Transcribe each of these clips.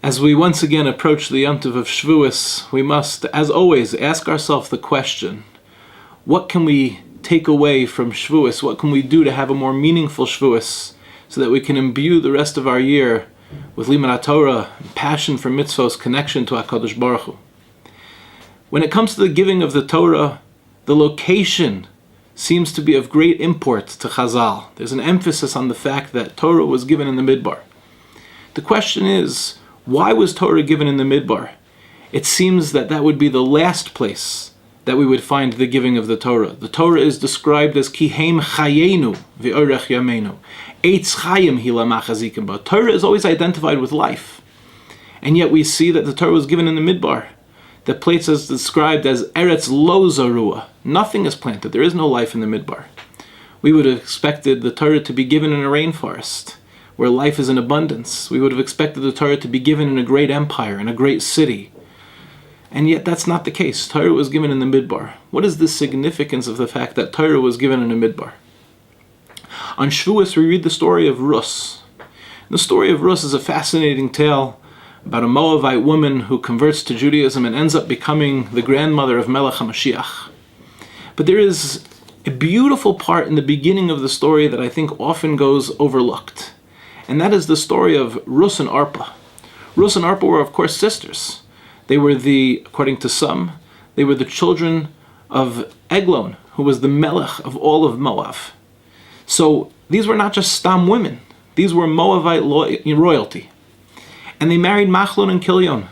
As we once again approach the Yom Tov of Shavuos, we must, as always, ask ourselves the question, what can we take away from Shavuos? What can we do to have a more meaningful Shavuos so that we can imbue the rest of our year with Limud Torah, passion for mitzvos, connection to HaKadosh Baruch Hu? When it comes to the giving of the Torah, the location seems to be of great import to Chazal. There's an emphasis on the fact that Torah was given in the Midbar. The question is, why was Torah given in the Midbar? It seems that that would be the last place that we would find the giving of the Torah. The Torah is described as Kiheim Chayenu V'orech Yameinu. Eitz Chayim Hi Lamach Hazikim Ba. Torah is always identified with life. And yet we see that the Torah was given in the Midbar. The place is described as Eretz Lo Zarua. Nothing is planted. There is no life in the Midbar. We would have expected the Torah to be given in a rainforest, where life is in abundance. We would have expected the Torah to be given in a great empire, in a great city. And yet that's not the case. Torah was given in the Midbar. What is the significance of the fact that Torah was given in the Midbar? On Shavuos we read the story of Rus. The story of Rus is a fascinating tale about a Moabite woman who converts to Judaism and ends up becoming the grandmother of Melech HaMashiach. But there is a beautiful part in the beginning of the story that I think often goes overlooked. And that is the story of Rus and Arpa. Rus and Arpa were, of course, sisters. They were according to some, they were the children of Eglon, who was the Melech of all of Moab. So these were not just Stam women. These were Moabite royalty. And they married Machlon and Kilion,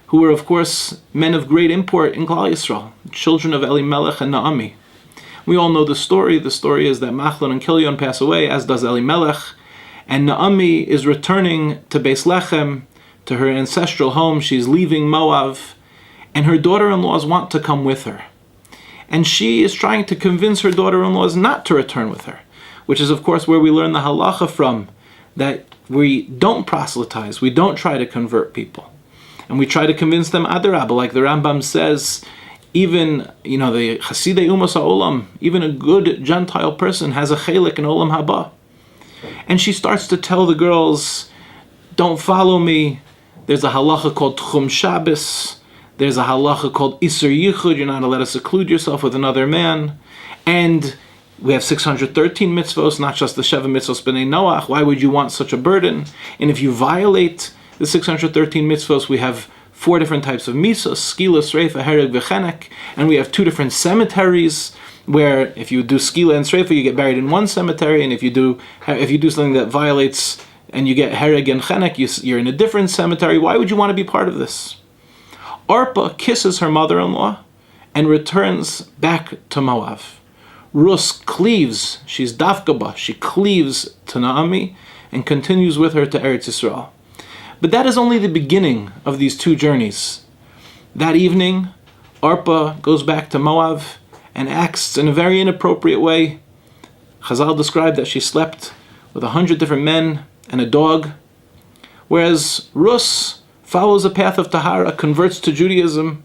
who were, of course, men of great import in Klal Yisrael, children of Elimelech and Naomi. We all know the story. The story is that Machlon and Kilion pass away, as does Elimelech, and Naomi is returning to Beis Lechem, to her ancestral home. She's leaving Moab, and her daughter-in-laws want to come with her. And she is trying to convince her daughter-in-laws not to return with her, which is, of course, where we learn the halacha from, that we don't proselytize, we don't try to convert people. And we try to convince them adarabah, like the Rambam says, even, the Chasidei Umas HaOlam, even a good Gentile person has a chelik in Olam Haba. And she starts to tell the girls, don't follow me. There's a halacha called Tchum Shabbos. There's a halacha called Isur Yichud. You're not allowed to seclude yourself with another man. And we have 613 mitzvos, not just the Sheva mitzvos b'nei Noach. Why would you want such a burden? And if you violate the 613 mitzvos, we have 4 different types of mitzvos, skila, sreifa, hereg, v'chenek. And we have 2 different cemeteries, where if you do skila and sreifa, you get buried in one cemetery, and if you do something that violates and you get hereg and chenek, you're in a different cemetery. Why would you want to be part of this? Arpa kisses her mother-in-law and returns back to Moab. Rus cleaves, she's dafkaba, she cleaves to Naomi and continues with her to Eretz Yisrael. But that is only the beginning of these 2 journeys. That evening, Arpa goes back to Moab and acts in a very inappropriate way. Chazal described that she slept with 100 different men and a dog, whereas Rus follows a path of Tahara, converts to Judaism,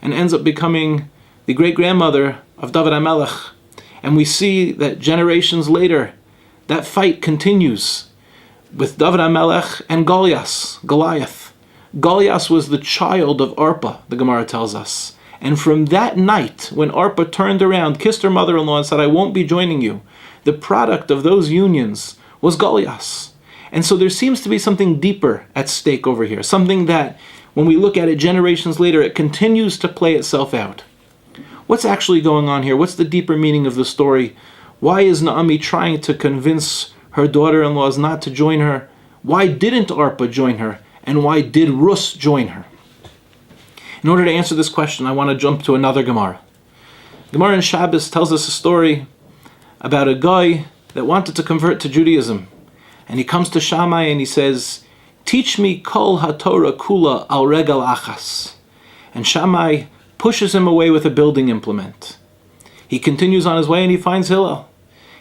and ends up becoming the great-grandmother of David HaMelech. And we see that generations later, that fight continues with David HaMelech and Goliath. Goliath was the child of Arpa, the Gemara tells us. And from that night, when Arpa turned around, kissed her mother-in-law and said, I won't be joining you, the product of those unions was Goliath. And so there seems to be something deeper at stake over here, something that, when we look at it generations later, it continues to play itself out. What's actually going on here? What's the deeper meaning of the story? Why is Naomi trying to convince her daughter-in-laws not to join her? Why didn't Arpa join her? And why did Rus join her? In order to answer this question, I want to jump to another Gemara. Gemara in Shabbos tells us a story about a guy that wanted to convert to Judaism. And he comes to Shammai and he says, teach me kol haTorah kula al regal achas. And Shammai pushes him away with a building implement. He continues on his way and he finds Hillel.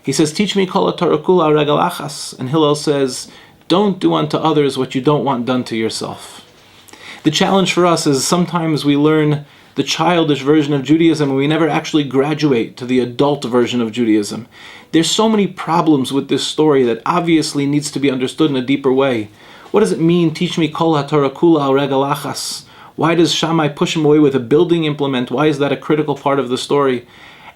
He says, teach me kol haTorah kula al regal achas. And Hillel says, don't do unto others what you don't want done to yourself. The challenge for us is sometimes we learn the childish version of Judaism and we never actually graduate to the adult version of Judaism. There's so many problems with this story that obviously needs to be understood in a deeper way. What does it mean, teach me kol haTorah kula al regel achas? Why does Shammai push him away with a building implement? Why is that a critical part of the story?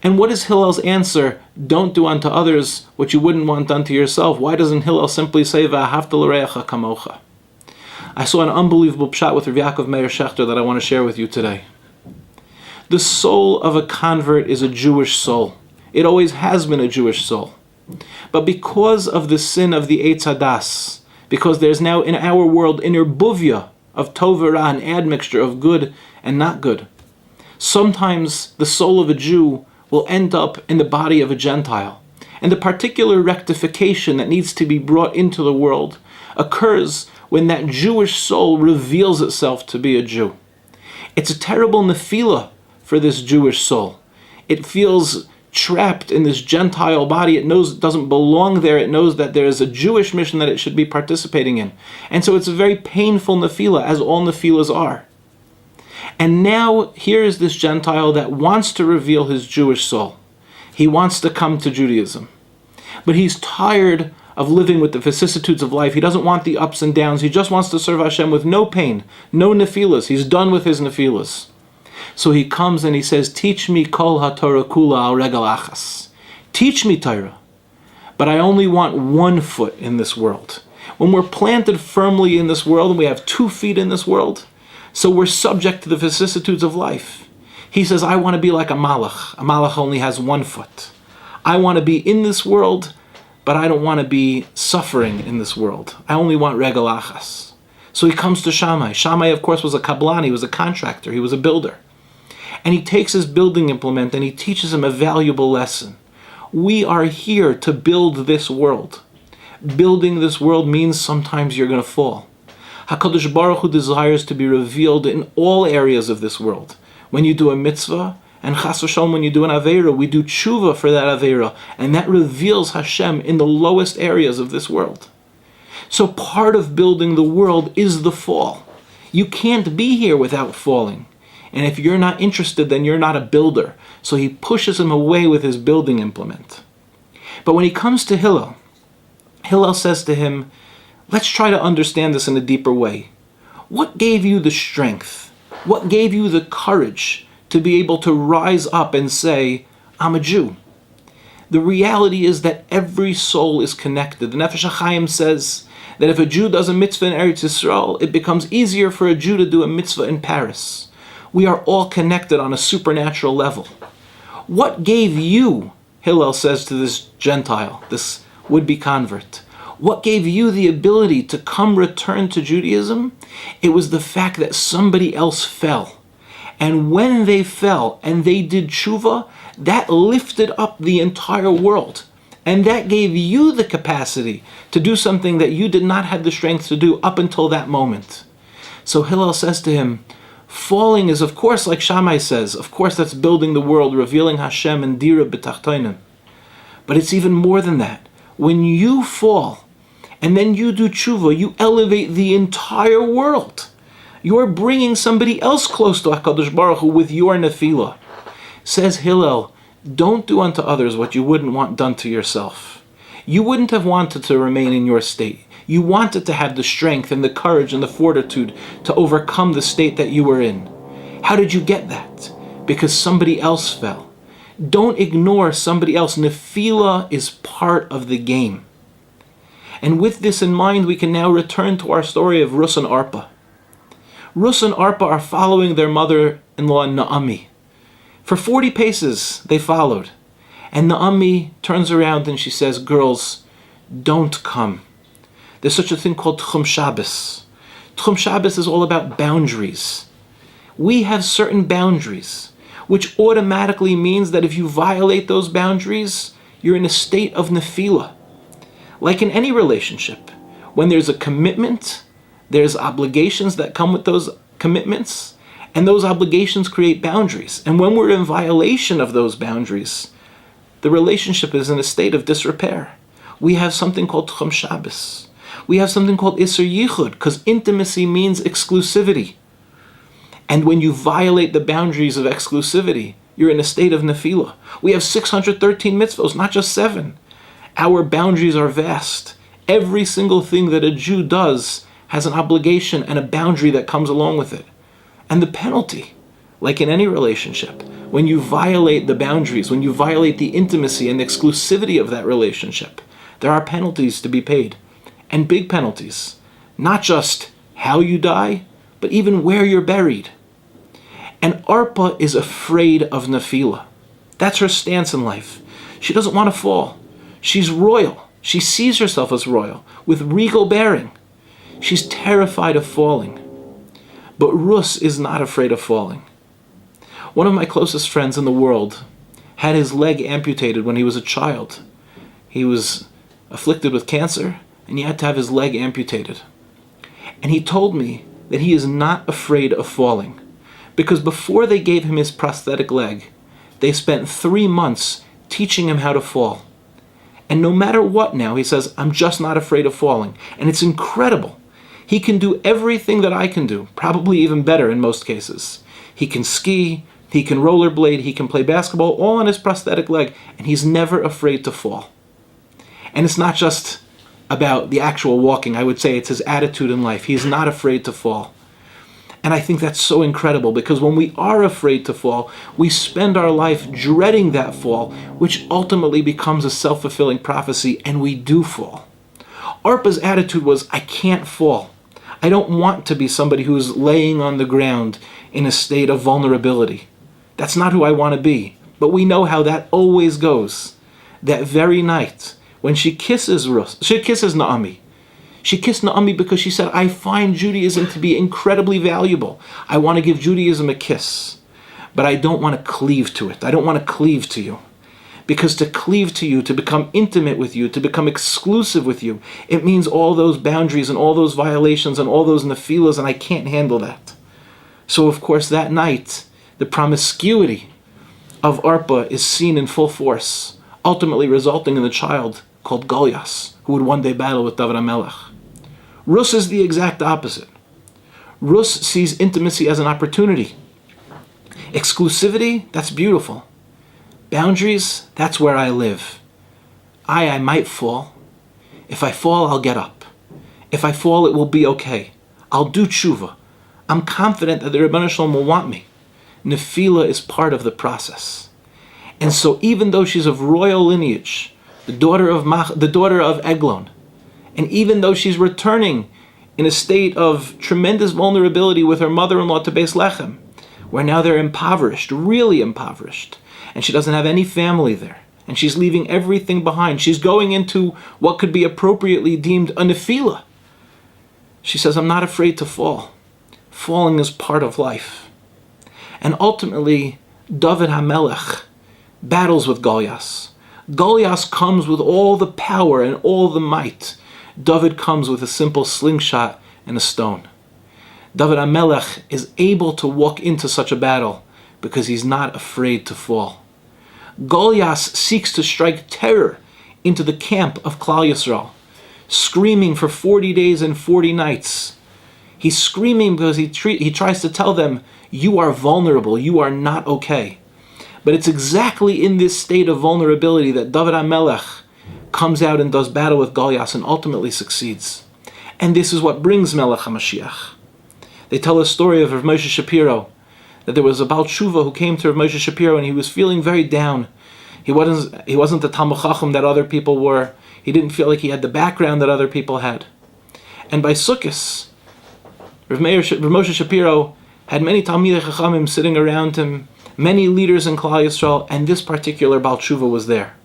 And what is Hillel's answer? Don't do unto others what you wouldn't want done to yourself. Why doesn't Hillel simply say, V'ahavta l'reacha kamocha? I saw an unbelievable pshat with Rav Yaakov Meir Shechter that I want to share with you today. The soul of a convert is a Jewish soul. It always has been a Jewish soul. But because of the sin of the Eitz Hadas, because there's now in our world an erbuvia of tov and ra, an admixture of good and not good, sometimes the soul of a Jew will end up in the body of a Gentile. And the particular rectification that needs to be brought into the world occurs when that Jewish soul reveals itself to be a Jew. It's a terrible nefila for this Jewish soul. It feels trapped in this Gentile body. It knows it doesn't belong there. It knows that there is a Jewish mission that it should be participating in. And so it's a very painful nefila, as all nefilas are. And now here is this Gentile that wants to reveal his Jewish soul. He wants to come to Judaism. But he's tired of living with the vicissitudes of life. He doesn't want the ups and downs. He just wants to serve Hashem with no pain, no nefilas. He's done with his nefilas. So he comes and he says, teach me kol haTorah kula al regel achas. Teach me Torah. But I only want 1 foot in this world. When we're planted firmly in this world and we have 2 feet in this world, so we're subject to the vicissitudes of life. He says, I want to be like a malach. A malach only has 1 foot. I want to be in this world, but I don't want to be suffering in this world. I only want regel achas. So he comes to Shammai. Shammai, of course, was a kablan. He was a contractor. He was a builder. And he takes his building implement and he teaches him a valuable lesson. We are here to build this world. Building this world means sometimes you're going to fall. HaKadosh Baruch Hu desires to be revealed in all areas of this world. When you do a mitzvah, and chas v'shalom, when you do an aveira, we do tshuva for that aveira, and that reveals Hashem in the lowest areas of this world. So part of building the world is the fall. You can't be here without falling. And if you're not interested, then you're not a builder. So he pushes him away with his building implement. But when he comes to Hillel, Hillel says to him, let's try to understand this in a deeper way. What gave you the strength? What gave you the courage to be able to rise up and say, I'm a Jew? The reality is that every soul is connected. The Nefesh HaChaim says that if a Jew does a mitzvah in Eretz Yisrael, it becomes easier for a Jew to do a mitzvah in Paris. We are all connected on a supernatural level. What gave you, Hillel says to this Gentile, this would-be convert, what gave you the ability to return to Judaism? It was the fact that somebody else fell. And when they fell and they did tshuva, that lifted up the entire world. And that gave you the capacity to do something that you did not have the strength to do up until that moment. So Hillel says to him, falling is, of course, like Shammai says, of course that's building the world, revealing Hashem and Dira b'tachtonim. But it's even more than that. When you fall, and then you do tshuva, you elevate the entire world. You're bringing somebody else close to HaKadosh Baruch Hu with your nefila. Says Hillel, don't do unto others what you wouldn't want done to yourself. You wouldn't have wanted to remain in your state. You wanted to have the strength and the courage and the fortitude to overcome the state that you were in. How did you get that? Because somebody else fell. Don't ignore somebody else. Nefila is part of the game. And with this in mind, we can now return to our story of Rus and Arpa. Rus and Arpa are following their mother-in-law Naomi. For 40 paces they followed. And Naomi turns around and she says, girls, don't come. There's such a thing called Tchum Shabbos. Tchum Shabbos is all about boundaries. We have certain boundaries, which automatically means that if you violate those boundaries, you're in a state of nefila. Like in any relationship, when there's a commitment, there's obligations that come with those commitments, and those obligations create boundaries. And when we're in violation of those boundaries, the relationship is in a state of disrepair. We have something called Tchum Shabbos. We have something called Isser Yichud, because intimacy means exclusivity. And when you violate the boundaries of exclusivity, you're in a state of nefila. We have 613 mitzvos, not just 7. Our boundaries are vast. Every single thing that a Jew does has an obligation and a boundary that comes along with it. And the penalty, like in any relationship, when you violate the boundaries, when you violate the intimacy and the exclusivity of that relationship, there are penalties to be paid. And big penalties. Not just how you die, but even where you're buried. And Arpa is afraid of Nefila. That's her stance in life. She doesn't want to fall. She's royal. She sees herself as royal, with regal bearing. She's terrified of falling. But Rus is not afraid of falling. One of my closest friends in the world had his leg amputated when he was a child. He was afflicted with cancer, and he had to have his leg amputated. And he told me that he is not afraid of falling, because before they gave him his prosthetic leg, they spent 3 months teaching him how to fall. And no matter what now, he says, I'm just not afraid of falling. And it's incredible. He can do everything that I can do, probably even better in most cases. He can ski, he can rollerblade, he can play basketball, all on his prosthetic leg, and he's never afraid to fall. And it's not just about the actual walking. I would say it's his attitude in life. He's not afraid to fall. And I think that's so incredible, because when we are afraid to fall, we spend our life dreading that fall, which ultimately becomes a self-fulfilling prophecy, and we do fall. Arpa's attitude was, I can't fall. I don't want to be somebody who is laying on the ground in a state of vulnerability. That's not who I want to be. But we know how that always goes. That very night, when she kisses Naomi. She kissed Naomi because she said, I find Judaism to be incredibly valuable. I want to give Judaism a kiss. But I don't want to cleave to it. I don't want to cleave to you. Because to cleave to you, to become intimate with you, to become exclusive with you, it means all those boundaries and all those violations and all those nefilas, and I can't handle that. So of course that night, the promiscuity of Arpa is seen in full force, ultimately resulting in the child called Goliath, who would one day battle with David HaMelech. Rus is the exact opposite. Rus sees intimacy as an opportunity. Exclusivity, that's beautiful. Boundaries, that's where I live. I might fall. If I fall, I'll get up. If I fall, it will be okay. I'll do tshuva. I'm confident that the Rebbeinu Shalom will want me. Nefila is part of the process. And so even though she's of royal lineage, the daughter of Eglon, and even though she's returning in a state of tremendous vulnerability with her mother-in-law to Beis Lechem, where now they're impoverished, really impoverished, and she doesn't have any family there, and she's leaving everything behind. She's going into what could be appropriately deemed a nefila. She says, I'm not afraid to fall. Falling is part of life. And ultimately, David HaMelech battles with Goliath. Goliath comes with all the power and all the might. David comes with a simple slingshot and a stone. David HaMelech is able to walk into such a battle because he's not afraid to fall. Goliath seeks to strike terror into the camp of Klal Yisrael, screaming for 40 days and 40 nights. He's screaming because he tries to tell them, you are vulnerable, you are not okay. But it's exactly in this state of vulnerability that David HaMelech comes out and does battle with Goliath and ultimately succeeds. And this is what brings Melech HaMashiach. They tell a story of Rav Moshe Shapiro, that there was a Baal Tshuva who came to Rav Moshe Shapiro and he was feeling very down. He wasn't the Talmid Chacham that other people were. He didn't feel like he had the background that other people had. And by Sukkot, Rav Moshe Shapiro had many Talmidei Chachamim sitting around him, many leaders in Klal Yisrael, and this particular Baal Tshuva was there.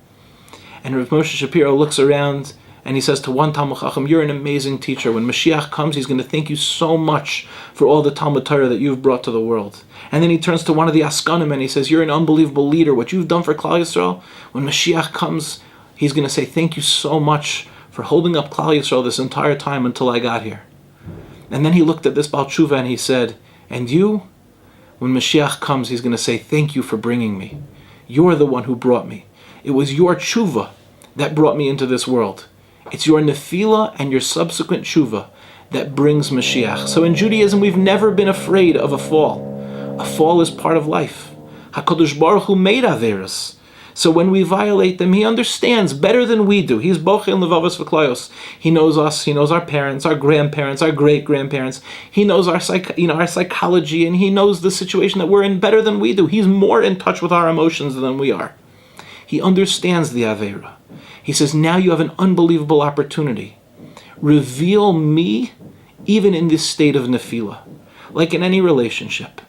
And Rav Moshe Shapiro looks around and he says to one Talmid Chacham, you're an amazing teacher. When Mashiach comes, he's going to thank you so much for all the Talmud Torah that you've brought to the world. And then he turns to one of the Askanim and he says, you're an unbelievable leader. What you've done for Klal Yisrael, when Mashiach comes, he's going to say, thank you so much for holding up Klal Yisrael this entire time until I got here. And then he looked at this Baal Tshuva and he said, and you, when Mashiach comes, he's going to say, thank you for bringing me. You're the one who brought me. It was your tshuva that brought me into this world. It's your nefila and your subsequent tshuva that brings Mashiach. So in Judaism, we've never been afraid of a fall. A fall is part of life. HaKadosh Baruch Hu made averos. So when we violate them, he understands better than we do. He's bochel levavos v'klayos. He knows us. He knows our parents, our grandparents, our great-grandparents. He knows our our psychology, and he knows the situation that we're in better than we do. He's more in touch with our emotions than we are. He understands the Aveira. He says, now you have an unbelievable opportunity. Reveal me even in this state of nefila. Like in any relationship.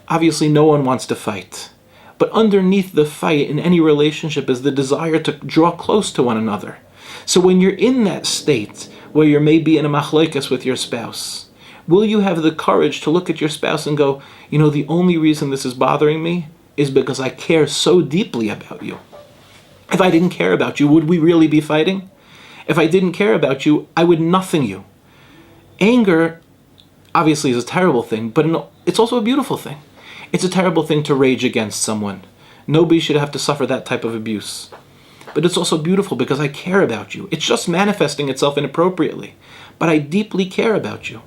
Obviously, no one wants to fight. But underneath the fight in any relationship is the desire to draw close to one another. So when you're in that state where you're maybe in a machlokes with your spouse, will you have the courage to look at your spouse and go, the only reason this is bothering me is because I care so deeply about you. If I didn't care about you, would we really be fighting? If I didn't care about you, I would nothing you. Anger, obviously, is a terrible thing, but it's also a beautiful thing. It's a terrible thing to rage against someone. Nobody should have to suffer that type of abuse. But it's also beautiful because I care about you. It's just manifesting itself inappropriately. But I deeply care about you.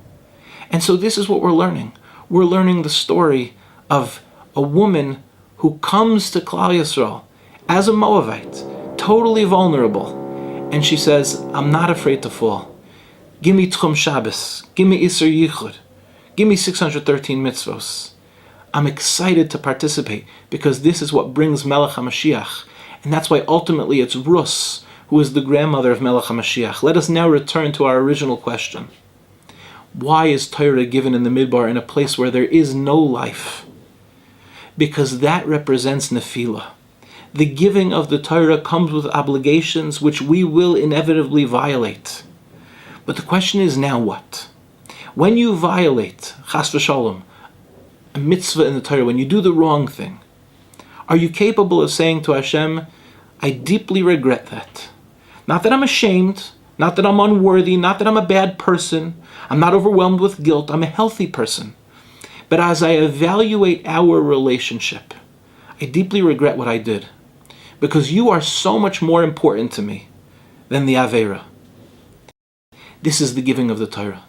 And so this is what we're learning. We're learning the story of a woman who comes to Klal Yisrael as a Moabite, totally vulnerable. And she says, I'm not afraid to fall. Give me Tchum Shabbos. Give me Isser Yichud. Give me 613 mitzvos. I'm excited to participate because this is what brings Melech HaMashiach. And that's why ultimately it's Rus, who is the grandmother of Melech HaMashiach. Let us now return to our original question. Why is Torah given in the Midbar in a place where there is no life? Because that represents Nefila. The giving of the Torah comes with obligations which we will inevitably violate. But the question is, now what? When you violate, chas v'shalom, a mitzvah in the Torah, when you do the wrong thing, are you capable of saying to Hashem, I deeply regret that? Not that I'm ashamed, not that I'm unworthy, not that I'm a bad person, I'm not overwhelmed with guilt, I'm a healthy person. But as I evaluate our relationship, I deeply regret what I did, because you are so much more important to me than the Aveira. This is the giving of the Torah.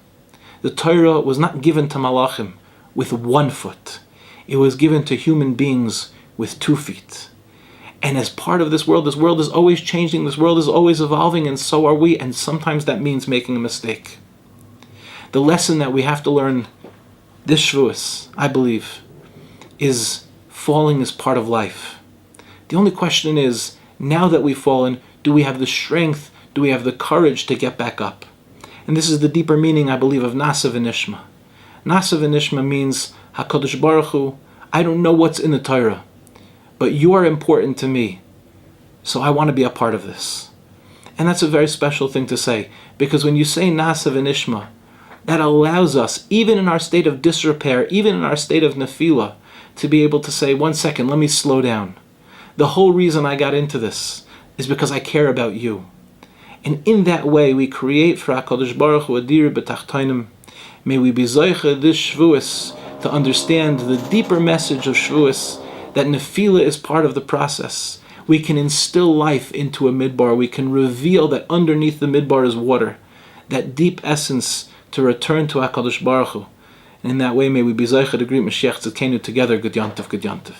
The Torah was not given to Malachim with 1 foot. It was given to human beings with 2 feet. And as part of this world is always changing, this world is always evolving, and so are we, and sometimes that means making a mistake. The lesson that we have to learn this Shavuos, I believe, is falling is part of life. The only question is, now that we've fallen, do we have the strength, do we have the courage to get back up? And this is the deeper meaning, I believe, of Nasa v'Nishma. Nasa v'Nishma means, HaKadosh Baruch Hu, I don't know what's in the Torah, but you are important to me, so I want to be a part of this. And that's a very special thing to say, because when you say Nasa v'Nishma, that allows us, even in our state of disrepair, even in our state of nefila, to be able to say, 1 second, let me slow down. The whole reason I got into this is because I care about you. And in that way, we create for HaKadosh Baruch Hu Adir B'Tachtonim. May we be Zoicha this Shavuos to understand the deeper message of Shavuos, that nefila is part of the process. We can instill life into a midbar. We can reveal that underneath the midbar is water, that deep essence to return to HaKadosh Baruch Hu. And in that way, may we be Zoicha to greet Mashiach Tzidkenu together. Good Yantiv, Good Yantiv.